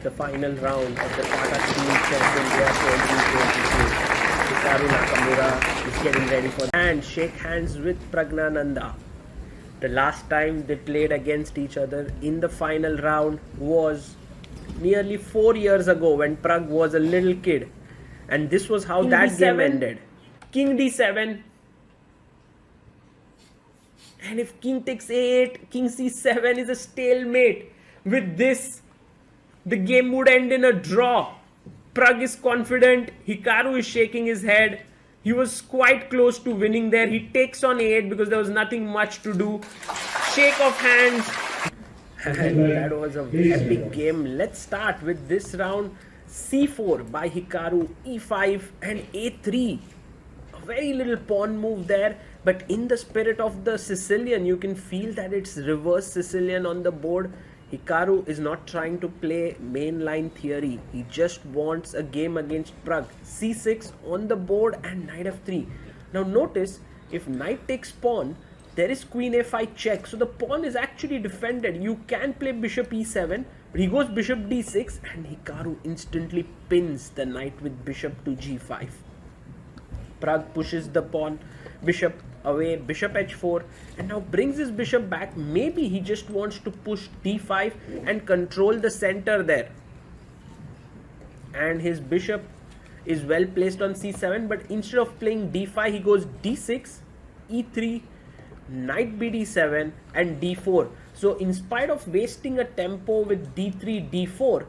the final round of the Tata Steel Chess India 2022. Hikaru Nakamura is getting ready for and shake hands with Pragnananda. The last time they played against each other in the final round was nearly 4 years ago when Pragg was a little kid. And this was how that game ended. King d7. And if king takes a8, king c7 is a stalemate. With this, the game would end in a draw. Pragg is confident. Hikaru is shaking his head. He was quite close to winning there. He takes on a8 because there was nothing much to do. Shake of hands. And that was a epic game. Let's start with this round. c4 by Hikaru, e5 and a3. A very little pawn move there. But in the spirit of the Sicilian, you can feel that it's reverse Sicilian on the board. Hikaru is not trying to play mainline theory. He just wants a game against Pragg. c6 on the board and knight f3. Now notice, if knight takes pawn, there is queen a5 check. So the pawn is actually defended. You can play bishop e7, but he goes bishop d6 and Hikaru instantly pins the knight with bishop to g5. Pragg pushes the pawn, bishop away, bishop h4, and now brings his bishop back. Maybe he just wants to push d5 and control the center there. And his bishop is well placed on c7, but instead of playing d5, he goes d6, e3, knight bd7 and d4. So in spite of wasting a tempo with d3, d4,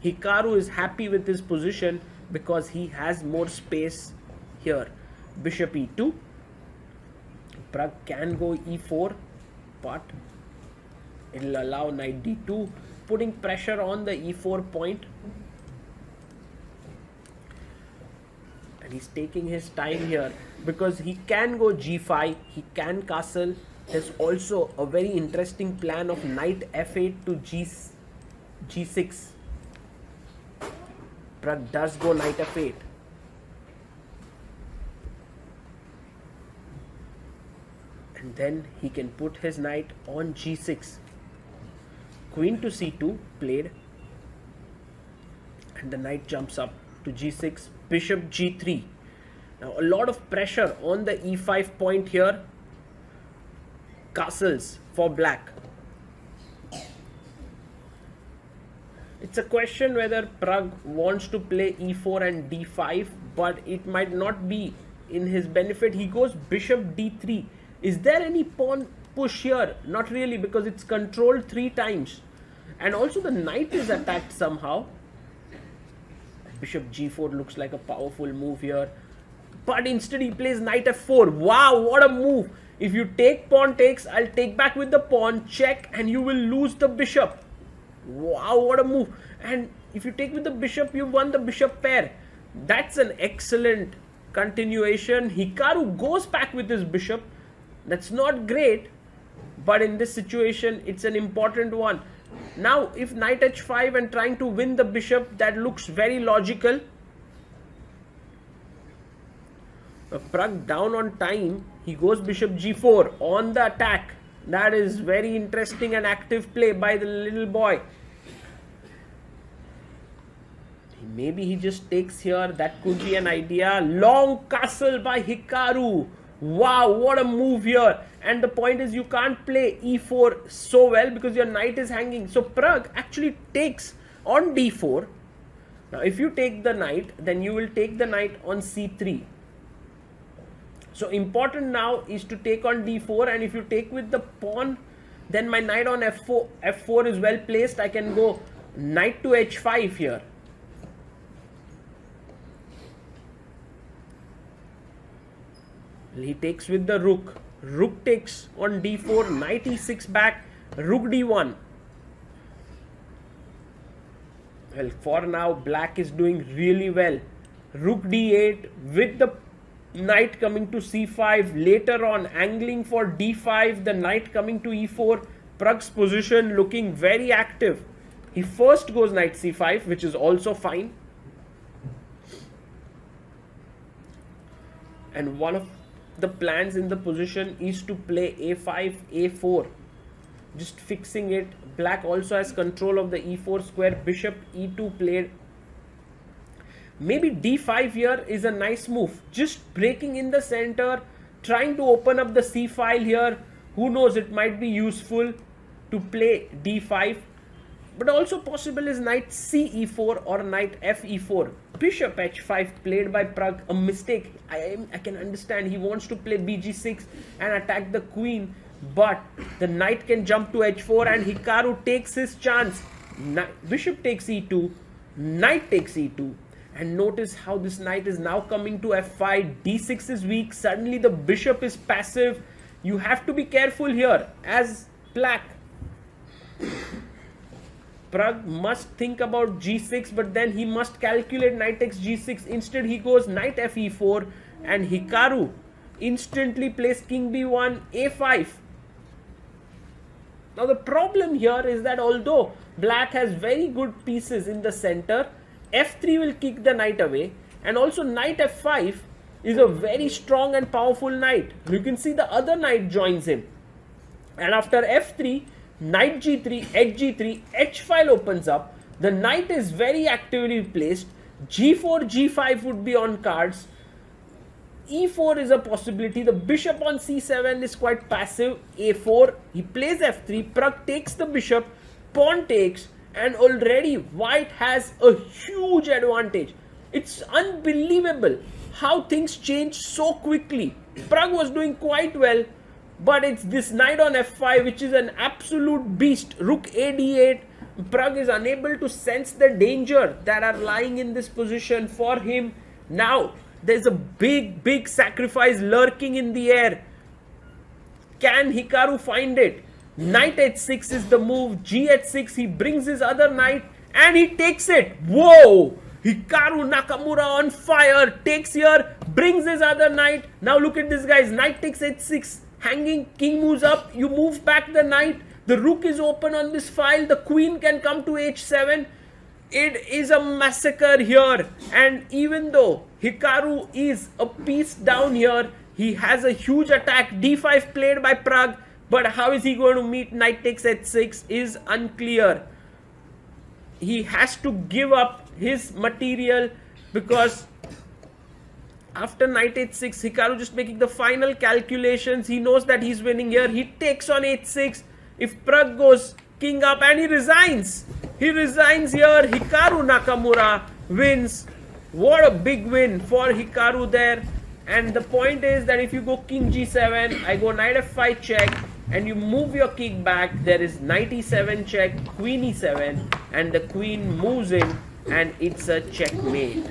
Hikaru is happy with his position because he has more space here. Bishop e2. Pragg can go e4, but it will allow knight d2, putting pressure on the e4 point. And he's taking his time here because he can go g5, he can castle. There's also a very interesting plan of knight f8 to g6. Pragg does go knight f8. And then he can put his knight on g6. Queen to c2 played. And the knight jumps up to g6. Bishop g3. Now a lot of pressure on the e5 point here. Castles for black. It's a question whether Pragg wants to play e4 and d5, but it might not be in his benefit. He goes bishop d3. Is there any pawn push here? Not really, because it's controlled 3 times. And also the knight is attacked somehow. Bishop g4 looks like a powerful move here. But instead he plays knight f4. Wow, what a move. If you take pawn takes, I'll take back with the pawn, check, and you will lose the bishop. Wow, what a move. And if you take with the bishop, you won the bishop pair. That's an excellent continuation. Hikaru goes back with his bishop. That's not great, but in this situation, it's an important one. Now, if knight h5 and trying to win the bishop, that looks very logical. Pragg down on time, he goes bishop g4 on the attack. That is very interesting and active play by the little boy. Maybe he just takes here. That could be an idea. Long castle by Hikaru. Wow, what a move here. And the point is, you can't play e4 so well because your knight is hanging. So Pragg actually takes on d4. Now if you take the knight, then you will take the knight on c3. So important now is to take on d4, and if you take with the pawn, then my knight on f4 is well placed. I can go knight to h5 here. He takes with the rook. Rook takes on d4, knight e6 back, rook d1. Well, for now, black is doing really well. Rook d8 with the knight coming to c5. Later on, angling for d5, the knight coming to e4. Pragg's position looking very active. He first goes knight c5, which is also fine. And one of the plans in the position is to play a5, a4. just fixing it. Black also has control of the e4 square. Bishop e2 played. Maybe d5 here is a nice move. Just breaking in the center, trying to open up the c file here. Who knows, it might be useful to play d5. But also possible is knight c e4 or knight f e4. Bishop h5 played by Pragg. A mistake. I can understand. He wants to play bg6 and attack the queen. But the knight can jump to h4 and Hikaru takes his chance. Bishop takes e2. Knight takes e2. And notice how this knight is now coming to f5. d6 is weak. Suddenly the bishop is passive. You have to be careful here as black. Pragg must think about g6, but then he must calculate knight takes g6. Instead he goes knight f e4 and Hikaru instantly plays king b1 a5. Now the problem here is that although black has very good pieces in the center, f3 will kick the knight away, and also knight f5 is a very strong and powerful knight. You can see the other knight joins him, and after f3, knight g3, h3, h file opens up. The knight is very actively placed. g4, g5 would be on cards. e4 is a possibility. The bishop on c7 is quite passive. a4, he plays f3. Pragg takes the bishop, pawn takes, and already white has a huge advantage. It's unbelievable how things change so quickly. Pragg was doing quite well, but it's this knight on f5 which is an absolute beast. Rook a d8. Pragg is unable to sense the danger that are lying in this position for him. Now there's a big sacrifice lurking in the air. Can Hikaru find it? Knight h6 is the move. G h6, he brings his other knight and he takes it. Whoa! Hikaru Nakamura on fire. Takes here, brings his other knight. Now look at this, guys. Knight takes h6. Hanging, king moves up. You move back the knight. The rook is open on this file. The queen can come to h7. It is a massacre here. And even though Hikaru is a piece down here, he has a huge attack. d5 played by Pragg. But how is he going to meet knight takes h6 is unclear. He has to give up his material because after knight h6, Hikaru just making the final calculations. He knows that he's winning here. He takes on h6. If Pragg goes king up and he resigns. He resigns here. Hikaru Nakamura wins. What a big win for Hikaru there. And the point is that if you go king g7, I go knight f5 check, and you move your king back, there is knight e7 check, queen e7, and the queen moves in, and it's a checkmate.